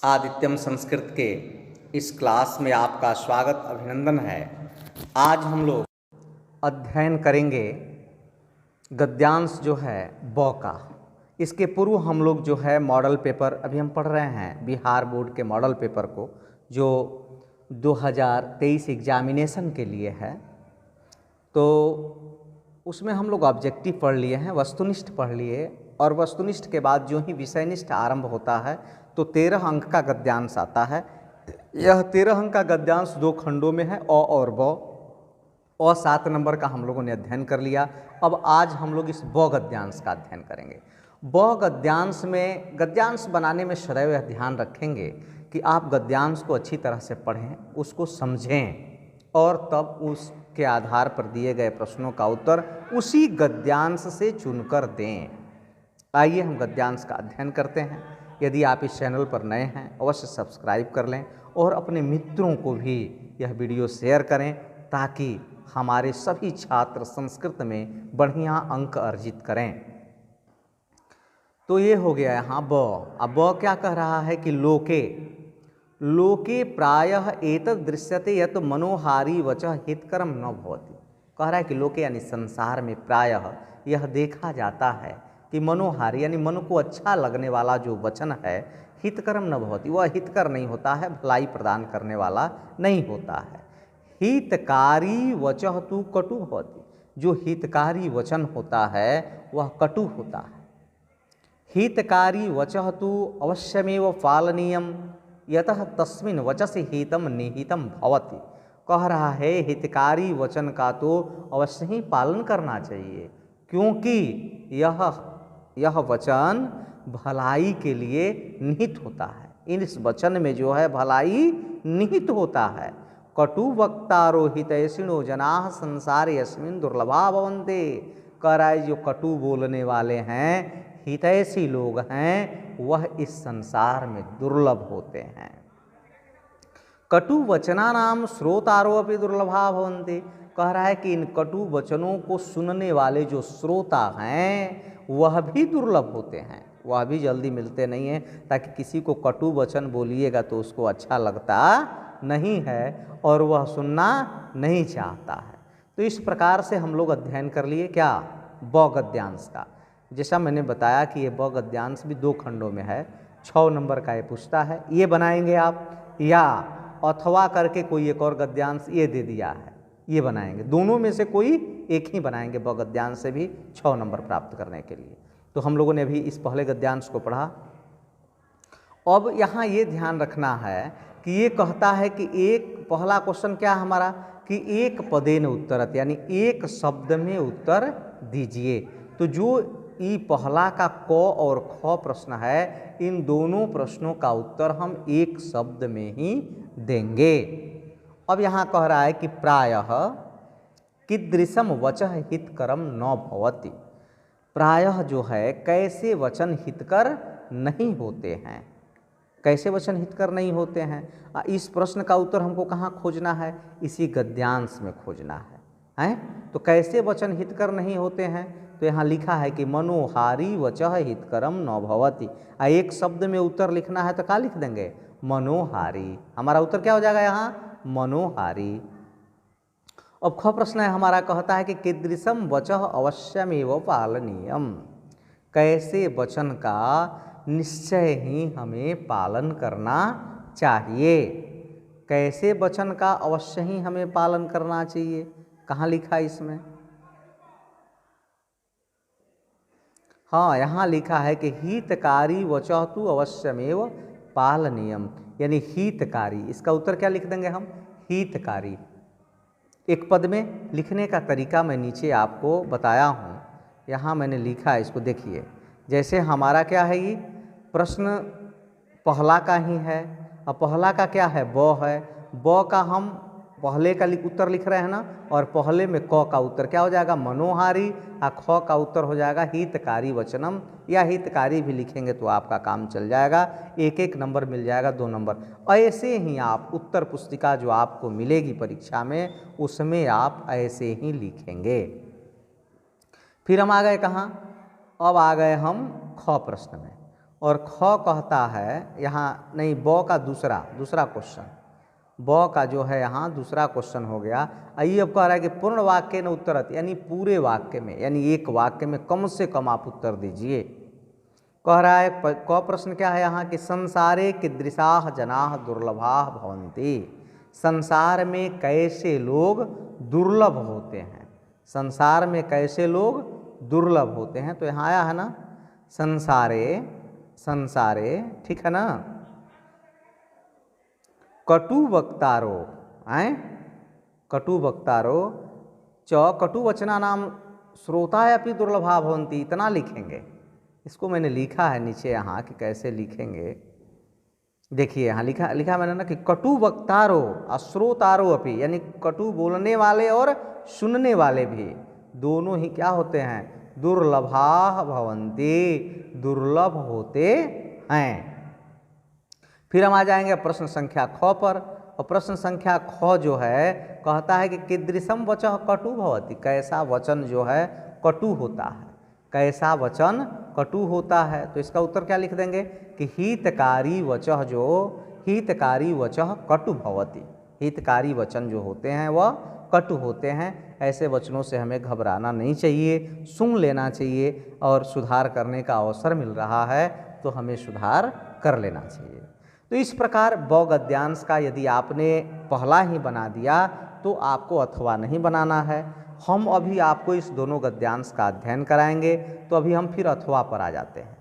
आदित्यम संस्कृत के इस क्लास में आपका स्वागत अभिनंदन है। आज हम लोग अध्ययन करेंगे गद्यांश जो है ब का। इसके पूर्व हम लोग जो है मॉडल पेपर अभी हम पढ़ रहे हैं बिहार बोर्ड के मॉडल पेपर को, जो 2023 एग्जामिनेशन के लिए है। तो उसमें हम लोग ऑब्जेक्टिव पढ़ लिए हैं, वस्तुनिष्ठ पढ़ लिए, और वस्तुनिष्ठ के बाद जो ही विषयनिष्ठ आरंभ होता है तो 13 अंक का गद्यांश आता है। यह 13 अंक का गद्यांश 2 खंडों में है, अ और ब। अ 7 नंबर का हम लोगों ने अध्ययन कर लिया। अब आज हम लोग इस ब गद्यांश का अध्ययन करेंगे। ब गद्यांश में, गद्यांश बनाने में सदैव यह ध्यान रखेंगे कि आप गद्यांश को अच्छी तरह से पढ़ें, उसको समझें और तब उसके आधार पर दिए गए प्रश्नों का उत्तर उसी गद्यांश से चुनकर दें। आइए हम गद्यांश का अध्ययन करते हैं। यदि आप इस चैनल पर नए हैं अवश्य सब्सक्राइब कर लें और अपने मित्रों को भी यह वीडियो शेयर करें ताकि हमारे सभी छात्र संस्कृत में बढ़िया अंक अर्जित करें। तो ये हो गया यहाँ ब। अब ब क्या कह रहा है कि लोके लोके प्रायः एतद् दृश्यते यत् मनोहारी वचः हितकरम न भवति। कह रहा है कि लोके यानी संसार में प्रायः यह देखा जाता है कि मनोहारी यानी मन को अच्छा लगने वाला जो वचन है हितकरम न भवति, वह हितकर नहीं होता है, भलाई प्रदान करने वाला नहीं होता है। हितकारी वचः तु कटु भवति, जो हितकारी वचन होता है वह कटु होता है। हितकारी वचः तु अवश्यमेव पालनीयम यतः तस्मिन् वचसि हितम निहितम भवति। कह रहा है हितकारी वचन का तो अवश्य ही पालन करना चाहिए, क्योंकि यह वचन भलाई के लिए निहित होता है। इस वचन में जो है भलाई निहित होता है। कटु वक्तारो हितैषिणो जनाः संसारे अस्मिन् दुर्लभा भवन्ते। कह रहा है जो कटु बोलने वाले हैं, हितैषी लोग हैं, वह इस संसार में दुर्लभ होते हैं। कटु वचनानाम श्रोतारो अपि दुर्लभा भवन्ति। कह रहा है कि इन कटु वचनों को सुनने वाले जो श्रोता हैं वह भी दुर्लभ होते हैं, वह भी जल्दी मिलते नहीं हैं। ताकि किसी को कटु वचन बोलिएगा तो उसको अच्छा लगता नहीं है और वह सुनना नहीं चाहता है। तो इस प्रकार से हम लोग अध्ययन कर लिए क्या, ब गद्यांश का। जैसा मैंने बताया कि ये ब गद्यांश भी 2 खंडों में है, 6 नंबर का ये पूछता है। ये बनाएंगे आप, या अथवा करके कोई एक और गद्यांश ये दे दिया है, ये बनाएंगे। दोनों में से कोई एक ही बनाएंगे ब गद्यांश से भी 6 नंबर प्राप्त करने के लिए। तो हम लोगों ने अभी इस पहले गद्यांश को पढ़ा। अब यहाँ ये ध्यान रखना है कि ये कहता है कि एक पहला क्वेश्चन क्या हमारा कि एक पदेन उत्तरत, यानी एक शब्द में उत्तर दीजिए। तो जो ई पहला का क और ख प्रश्न है, इन दोनों प्रश्नों का उत्तर हम एक शब्द में ही देंगे। अब यहाँ कह रहा है कि प्रायः कीदृशम वचः हितकरम न भवति। प्रायः जो है कैसे वचन हितकर नहीं होते हैं, कैसे वचन हितकर नहीं होते हैं। इस प्रश्न का उत्तर हमको कहाँ खोजना है, इसी गद्यांश में खोजना है। तो कैसे वचन हितकर नहीं होते हैं, तो यहाँ लिखा है कि मनोहारी वचः हितकरम न भवति। एक शब्द में उत्तर लिखना है तो क्या लिख देंगे, मनोहारी। हमारा उत्तर क्या हो जाएगा यहाँ, मनोहारी। अब ख प्रश्न है हमारा, कहता है कि कीदृशम वचः अवश्यमेव पालनीयम। कैसे वचन का निश्चय ही हमें पालन करना चाहिए, कैसे वचन का अवश्य ही हमें पालन करना चाहिए, कहाँ लिखा है इसमें। हाँ, यहाँ लिखा है कि हितकारी वचः तु अवश्यमेव पालनीयम, यानी हितकारी। इसका उत्तर क्या लिख देंगे हम, हितकारी। एक पद में लिखने का तरीका मैं नीचे आपको बताया हूँ, यहाँ मैंने लिखा है, इसको देखिए। जैसे हमारा क्या है, ये प्रश्न पहला का ही है, और पहला का क्या है, ब है। ब का हम पहले का उत्तर लिख रहे हैं ना, और पहले में क का उत्तर क्या हो जाएगा, मनोहारी, और ख का उत्तर हो जाएगा हितकारी वचनम, या हितकारी भी लिखेंगे तो आपका काम चल जाएगा। एक एक नंबर मिल जाएगा, 2 नंबर। ऐसे ही आप उत्तर पुस्तिका जो आपको मिलेगी परीक्षा में, उसमें आप ऐसे ही लिखेंगे। फिर हम आ गए कहाँ, अब आ गए हम ख प्रश्न में। और ख कहता है यहाँ नहीं, ब का दूसरा क्वेश्चन, ब का जो है यहाँ दूसरा क्वेश्चन हो गया। आइए अब कह रहा है कि पूर्ण वाक्य न उत्तरत, यानी पूरे वाक्य में, यानी एक वाक्य में कम से कम आप उत्तर दीजिए। कह रहा है क प्रश्न क्या है यहाँ कि संसारे कीदृशाः जनाः दुर्लभाः भवन्ति, संसार में कैसे लोग दुर्लभ होते हैं, संसार में कैसे लोग दुर्लभ होते हैं। तो यहाँ आया है ना संसारे, ठीक है ना, कटु वक्तारो, कटु वक्तारो च कटु वचना नाम श्रोता अपि दुर्लभा भवन्ति, इतना लिखेंगे। इसको मैंने लिखा है नीचे यहाँ कि कैसे लिखेंगे। देखिए यहाँ लिखा मैंने ना कि कटु वक्तारो अश्रोतारो अपि, यानी कटु बोलने वाले और सुनने वाले भी दोनों ही क्या होते हैं, दुर्लभा भवन्ति, दुर्लभ होते हैं। फिर हम आ जाएंगे प्रश्न संख्या ख पर, और प्रश्न संख्या ख जो है कहता है कि कीदृशम वचः कटु भवति, कैसा वचन जो है कटु होता है, कैसा वचन कटु होता है। तो इसका उत्तर क्या लिख देंगे कि हितकारी वचः कटु भवति, हितकारी वचन जो होते हैं वह कटु होते हैं। ऐसे वचनों से हमें घबराना नहीं चाहिए, सुन लेना चाहिए, और सुधार करने का अवसर मिल रहा है तो हमें सुधार कर लेना चाहिए। तो इस प्रकार ब गद्यांश का यदि आपने पहला ही बना दिया तो आपको अथवा नहीं बनाना है। हम अभी आपको इस दोनों गद्यांश का अध्ययन कराएंगे। तो अभी हम फिर अथवा पर आ जाते हैं।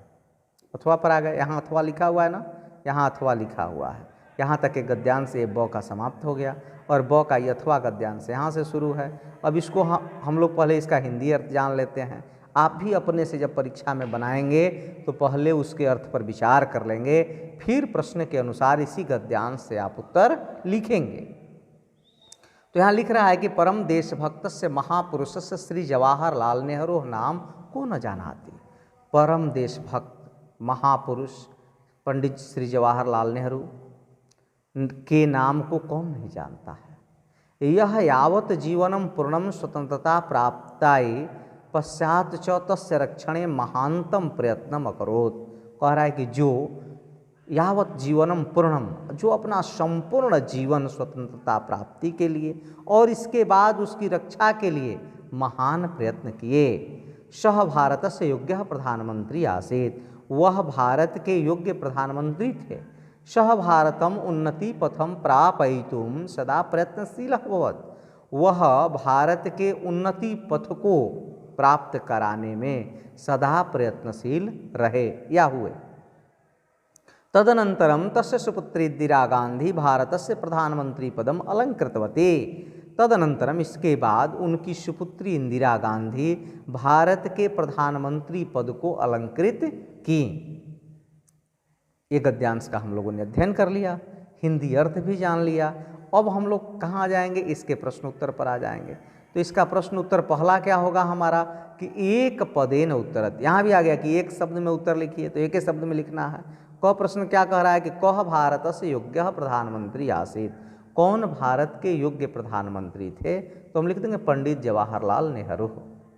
अथवा पर आ गए, यहाँ अथवा लिखा हुआ है ना, यहाँ अथवा लिखा हुआ है। यहाँ तक एक गद्यांश ये ब का समाप्त हो गया, और ब का ये अथवा गद्यांश यहाँ से शुरू है। अब इसको हम लोग पहले इसका हिंदी अर्थ जान लेते हैं। आप भी अपने से जब परीक्षा में बनाएंगे तो पहले उसके अर्थ पर विचार कर लेंगे, फिर प्रश्न के अनुसार इसी गद्यांश से आप उत्तर लिखेंगे। तो यहाँ लिख रहा है कि परम देशभक्त से महापुरुष से श्री जवाहरलाल नेहरू नाम को न जानाति। परम देशभक्त महापुरुष पंडित श्री जवाहरलाल नेहरू के नाम को कौन नहीं जानता है। यह यावत जीवनम पूर्णम स्वतंत्रता प्राप्ताय पश्चात च तस्य रक्षणे महानतम प्रयत्नम अकरोत्। कह रहा है कि जो यावत जीवनम पूर्णम, जो अपना संपूर्ण जीवन स्वतंत्रता प्राप्ति के लिए और इसके बाद उसकी रक्षा के लिए महान प्रयत्न किए। सह भारत से योग्य प्रधानमंत्री आसीत्, वह भारत के योग्य प्रधानमंत्री थे। सह भारतम उन्नति पथम प्रापयितुम सदा प्रयत्नशील अभवत्, वह भारत के उन्नति पथ को प्राप्त कराने में सदा प्रयत्नशील रहे या हुए। तदनंतरम तस्य सुपुत्री इंदिरा गांधी भारतस्य प्रधानमंत्री पदम अलंकृतवती। तदनंतरम इसके बाद उनकी सुपुत्री इंदिरा गांधी भारत के प्रधानमंत्री पद को अलंकृत की। ये गद्यांश का हम लोगों ने अध्ययन कर लिया, हिंदी अर्थ भी जान लिया। अब हम लोग कहाँ जाएंगे, इसके प्रश्न उत्तर पर आ जाएंगे। तो इसका प्रश्न उत्तर पहला क्या होगा हमारा कि एक पदेन उत्तरत। यहाँ भी आ गया कि एक शब्द में उत्तर लिखिए, तो एक ही शब्द में लिखना है। क प्रश्न क्या कह रहा है कि कह भारत से योग्य प्रधानमंत्री आसीत्, कौन भारत के योग्य प्रधानमंत्री थे। तो हम लिख देंगे पंडित जवाहरलाल नेहरू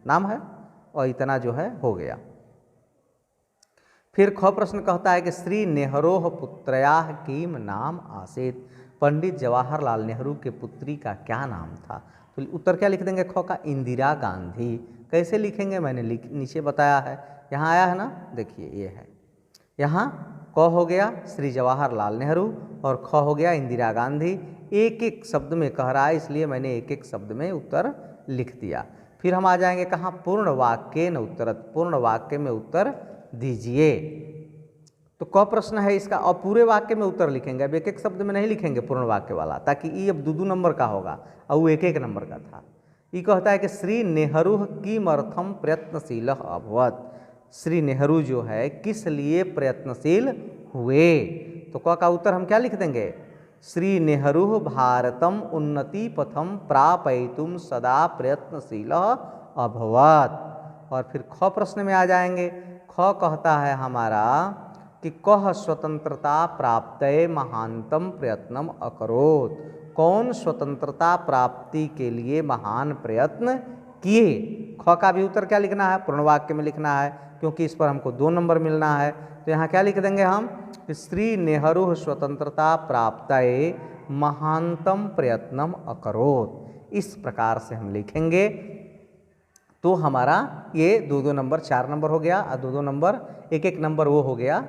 नाम है, और इतना जो है हो गया। फिर ख प्रश्न कहता है कि श्री नेहरूः पुत्र्याः किम नाम आसीत्, पंडित जवाहरलाल नेहरू के पुत्री का क्या नाम था। तो उत्तर क्या लिख देंगे ख का, इंदिरा गांधी। कैसे लिखेंगे मैंने नीचे बताया है, यहाँ आया है ना, देखिए ये है। यहाँ क हो गया श्री जवाहरलाल नेहरू और ख हो गया इंदिरा गांधी। एक एक शब्द में कह रहा है, इसलिए मैंने एक एक शब्द में उत्तर लिख दिया। फिर हम आ जाएंगे कहाँ, पूर्ण वाक्य न उत्तरत, पूर्ण वाक्य में उत्तर दीजिए। तो क प्रश्न है इसका, और पूरे वाक्य में उत्तर लिखेंगे। अब एक एक शब्द में नहीं लिखेंगे पूर्ण वाक्य वाला, ताकि ये अब 2-2 नंबर का होगा और वो एक नंबर का था। ये कहता है कि श्री नेहरू किमर्थम प्रयत्नशील अभवत्, श्री नेहरू जो है किस लिए प्रयत्नशील हुए। तो क का उत्तर हम क्या लिख देंगे, श्री नेहरू भारतम उन्नति पथम प्रापयितुम सदा प्रयत्नशील अभवत्। और फिर ख प्रश्न में आ जाएंगे। ख कहता है हमारा कि कह स्वतंत्रता प्राप्तये महानतम प्रयत्नम अकरोत्, कौन स्वतंत्रता प्राप्ति के लिए महान प्रयत्न किए। ख का भी उत्तर क्या लिखना है, पूर्ण वाक्य में लिखना है, क्योंकि इस पर हमको 2 नंबर मिलना है। तो यहाँ क्या लिख देंगे हम, श्री नेहरू स्वतंत्रता प्राप्तये महानतम प्रयत्नम अकरोत। इस प्रकार से हम लिखेंगे तो हमारा ये 2-2 नंबर 4 नंबर हो गया, और 2-2 नंबर 1-1 नंबर वो हो गया,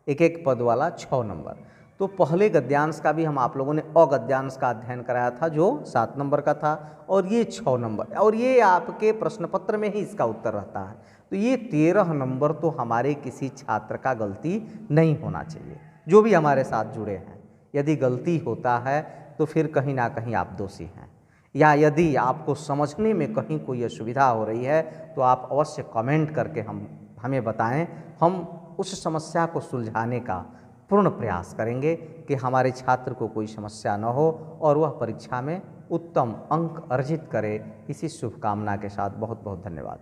1-1 पद वाला 6 नंबर। तो पहले गद्यांश का भी हम आप लोगों ने अगद्यांश का अध्ययन कराया था जो 7 नंबर का था, और ये 6 नंबर, और ये आपके प्रश्न पत्र में ही इसका उत्तर रहता है। तो ये 13 नंबर तो हमारे किसी छात्र का गलती नहीं होना चाहिए, जो भी हमारे साथ जुड़े हैं। यदि गलती होता है तो फिर कहीं ना कहीं आप दोषी हैं, या यदि आपको समझने में कहीं कोई असुविधा हो रही है तो आप अवश्य कमेंट करके हमें बताएं। हम उस समस्या को सुलझाने का पूर्ण प्रयास करेंगे कि हमारे छात्र को कोई समस्या न हो और वह परीक्षा में उत्तम अंक अर्जित करे। इसी शुभकामना के साथ बहुत बहुत धन्यवाद।